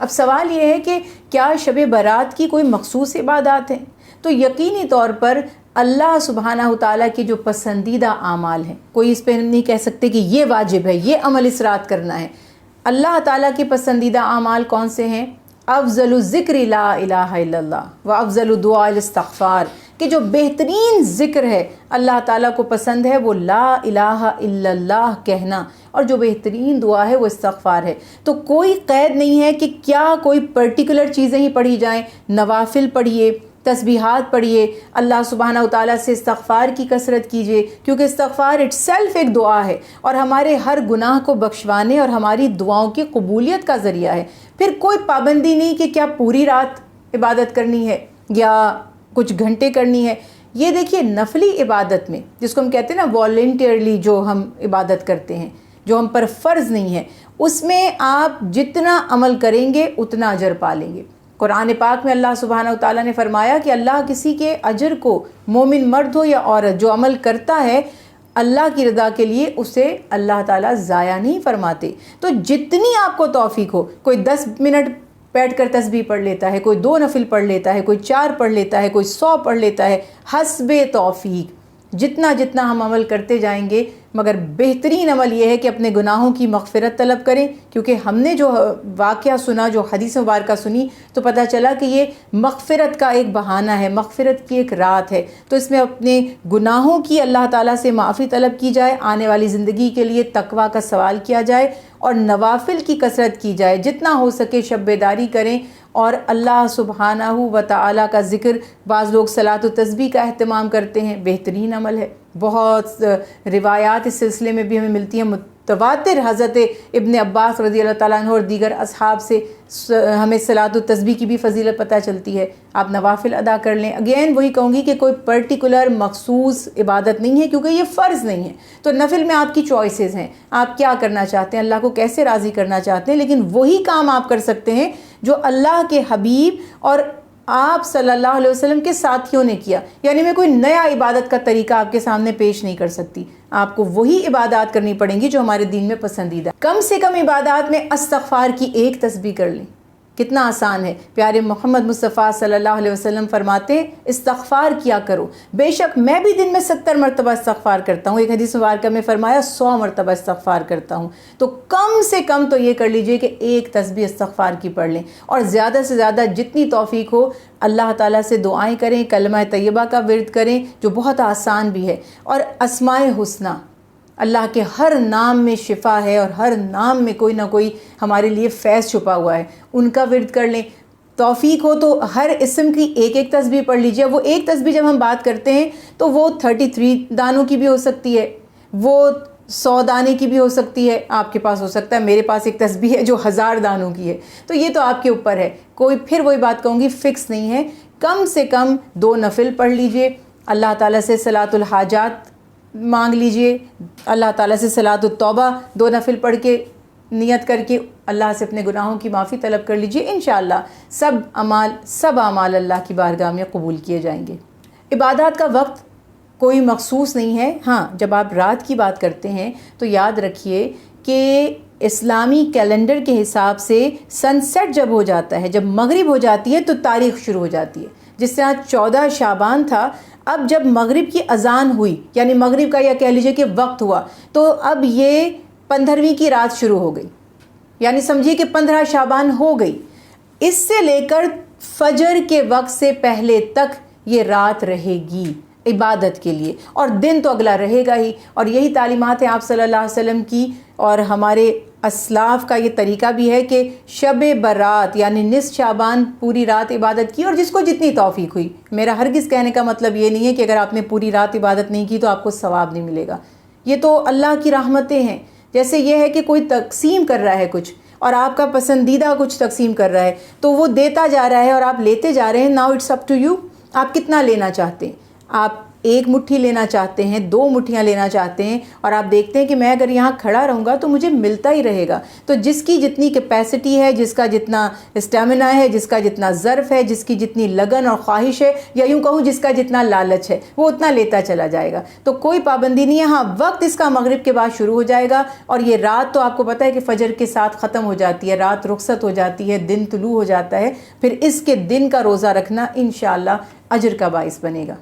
اب سوال یہ ہے کہ کیا شب برات کی کوئی مخصوص عبادات ہیں؟ تو یقینی طور پر اللہ سبحانہ تعالیٰ کے جو پسندیدہ اعمال ہیں، کوئی اس پہ نہیں کہہ سکتے کہ یہ واجب ہے، یہ عمل اس رات کرنا ہے۔ اللہ تعالیٰ کے پسندیدہ اعمال کون سے ہیں؟ افضل الذکر لا الہ الا اللہ و افضل الدعاء الاستغفار، کہ جو بہترین ذکر ہے اللہ تعالیٰ کو پسند ہے وہ لا الہ الا اللہ کہنا، اور جو بہترین دعا ہے وہ استغفار ہے۔ تو کوئی قید نہیں ہے کہ کیا کوئی پرٹیکولر چیزیں ہی پڑھی جائیں، نوافل پڑھیے، تسبیحات پڑھیے، اللہ سبحانہ وتعالیٰ سے استغفار کی کثرت کیجیے، کیونکہ استغفار اٹ سیلف ایک دعا ہے اور ہمارے ہر گناہ کو بخشوانے اور ہماری دعاؤں کی قبولیت کا ذریعہ ہے۔ پھر کوئی پابندی نہیں کہ کیا پوری رات عبادت کرنی ہے یا کچھ گھنٹے کرنی ہے۔ یہ دیکھیے نفلی عبادت میں، جس کو ہم کہتے ہیں نا والنٹیئرلی جو ہم عبادت کرتے ہیں، جو ہم پر فرض نہیں ہے، اس میں آپ جتنا عمل کریں گے اتنا اجر پالیں گے۔ قرآن پاک میں اللہ سبحانہ وتعالیٰ نے فرمایا کہ اللہ کسی کے اجر کو، مومن مرد ہو یا عورت، جو عمل کرتا ہے اللہ کی رضا کے لیے، اسے اللہ تعالیٰ ضائع نہیں فرماتے۔ تو جتنی آپ کو توفیق ہو، کوئی 10 منٹ بیٹھ کر تسبیح پڑھ لیتا ہے، کوئی 2 نفل پڑھ لیتا ہے، کوئی 4 پڑھ لیتا ہے، کوئی 100 پڑھ لیتا ہے، حسب توفیق، جتنا جتنا ہم عمل کرتے جائیں گے۔ مگر بہترین عمل یہ ہے کہ اپنے گناہوں کی مغفرت طلب کریں، کیونکہ ہم نے جو واقعہ سنا، جو حدیث مبارکہ سنی، تو پتہ چلا کہ یہ مغفرت کا ایک بہانہ ہے، مغفرت کی ایک رات ہے۔ تو اس میں اپنے گناہوں کی اللہ تعالیٰ سے معافی طلب کی جائے، آنے والی زندگی کے لیے تقویٰ کا سوال کیا جائے اور نوافل کی کثرت کی جائے، جتنا ہو سکے شب بیداری کریں اور اللہ سبحانہ و تعالیٰ کا ذکر۔ بعض لوگ صلاۃ و تسبیح کا اہتمام کرتے ہیں، بہترین عمل ہے۔ بہت روایات اس سلسلے میں بھی ہمیں ملتی ہیں، متواتر حضرت ابن عباس رضی اللہ تعالیٰ عنہ اور دیگر اصحاب سے ہمیں صلاۃ و تسبیح کی بھی فضیلت پتہ چلتی ہے۔ آپ نوافل ادا کر لیں۔ اگین وہی کہوں گی کہ کوئی پرٹیکولر مخصوص عبادت نہیں ہے، کیونکہ یہ فرض نہیں ہے۔ تو نفل میں آپ کی چوائسیز ہیں، آپ کیا کرنا چاہتے ہیں، اللہ کو کیسے راضی کرنا چاہتے ہیں، لیکن وہی کام آپ کر سکتے ہیں جو اللہ کے حبیب اور آپ صلی اللہ علیہ وسلم کے ساتھیوں نے کیا۔ یعنی میں کوئی نیا عبادت کا طریقہ آپ کے سامنے پیش نہیں کر سکتی، آپ کو وہی عبادات کرنی پڑیں گی جو ہمارے دین میں پسندیدہ۔ کم سے کم عبادات میں استغفار کی ایک تسبیح کر لیں، کتنا آسان ہے۔ پیارے محمد مصطفیٰ صلی اللہ علیہ وسلم فرماتے ہیں استغفار کیا کرو، بے شک میں بھی دن میں 70 مرتبہ استغفار کرتا ہوں۔ ایک حدیث مبارکہ میں فرمایا 100 مرتبہ استغفار کرتا ہوں۔ تو کم سے کم تو یہ کر لیجئے کہ ایک تسبیح استغفار کی پڑھ لیں، اور زیادہ سے زیادہ جتنی توفیق ہو اللہ تعالیٰ سے دعائیں کریں، کلمہ طیبہ کا ورد کریں جو بہت آسان بھی ہے، اور اسماء حسنی، اللہ کے ہر نام میں شفا ہے اور ہر نام میں کوئی نہ کوئی ہمارے لیے فیض چھپا ہوا ہے، ان کا ورد کر لیں۔ توفیق ہو تو ہر اسم کی ایک ایک تسبیح پڑھ لیجئے۔ وہ ایک تسبیح جب ہم بات کرتے ہیں تو وہ 33 دانوں کی بھی ہو سکتی ہے، وہ 100 دانے کی بھی ہو سکتی ہے، آپ کے پاس ہو سکتا ہے، میرے پاس ایک تسبیح ہے جو 1000 دانوں کی ہے۔ تو یہ تو آپ کے اوپر ہے، کوئی پھر وہی بات کہوں گی فکس نہیں ہے۔ کم سے کم 2 نفل پڑھ لیجئے، اللہ تعالیٰ سے صلاۃ الحاجات مانگ لیجئے، اللہ تعالیٰ سے صلاۃ التوبہ 2 نفل پڑھ کے نیت کر کے اللہ سے اپنے گناہوں کی معافی طلب کر لیجئے۔ انشاءاللہ سب اعمال اللہ کی بارگاہ میں قبول کیے جائیں گے۔ عبادات کا وقت کوئی مخصوص نہیں ہے۔ ہاں، جب آپ رات کی بات کرتے ہیں تو یاد رکھیے کہ اسلامی کیلنڈر کے حساب سے سن سیٹ جب ہو جاتا ہے، جب مغرب ہو جاتی ہے تو تاریخ شروع ہو جاتی ہے۔ جس طرح 14 شعبان تھا، اب جب مغرب کی اذان ہوئی، یعنی مغرب کا یا کہہ لیجئے کہ وقت ہوا، تو اب یہ 15ویں کی رات شروع ہو گئی، یعنی سمجھیے کہ 15 شعبان ہو گئی۔ اس سے لے کر فجر کے وقت سے پہلے تک یہ رات رہے گی عبادت کے لیے، اور دن تو اگلا رہے گا ہی۔ اور یہی تعلیمات ہیں آپ صلی اللہ علیہ وسلم کی، اور ہمارے اسلاف کا یہ طریقہ بھی ہے کہ شب برات یعنی نصف شعبان پوری رات عبادت کی، اور جس کو جتنی توفیق ہوئی۔ میرا ہرگز کہنے کا مطلب یہ نہیں ہے کہ اگر آپ نے پوری رات عبادت نہیں کی تو آپ کو ثواب نہیں ملے گا، یہ تو اللہ کی رحمتیں ہیں۔ جیسے یہ ہے کہ کوئی تقسیم کر رہا ہے کچھ، اور آپ کا پسندیدہ کچھ تقسیم کر رہا ہے، تو وہ دیتا جا رہا ہے اور آپ لیتے جا رہے ہیں۔ Now it's up to you, آپ کتنا لینا چاہتے ہیں۔ آپ ایک مٹھی لینا چاہتے ہیں، 2 مٹھیاں لینا چاہتے ہیں، اور آپ دیکھتے ہیں کہ میں اگر یہاں کھڑا رہوں گا تو مجھے ملتا ہی رہے گا. تو جس کی جتنی کیپیسٹی ہے، جس کا جتنا اسٹیمنا ہے، جس کا جتنا ظرف ہے، جس کی جتنی لگن اور خواہش ہے، یا یوں کہوں جس کا جتنا لالچ ہے، وہ اتنا لیتا چلا جائے گا. تو کوئی پابندی نہیں ہے. ہاں وقت اس کا مغرب کے بعد شروع ہو جائے گا، اور یہ رات تو آپ کو پتہ ہے کہ فجر کے ساتھ ختم ہو جاتی ہے، رات رخصت ہو جاتی ہے، دن طلوع ہو جاتا ہے. پھر اس کے دن کا روزہ رکھنا انشاءاللہ اجر کا باعث بنے گا.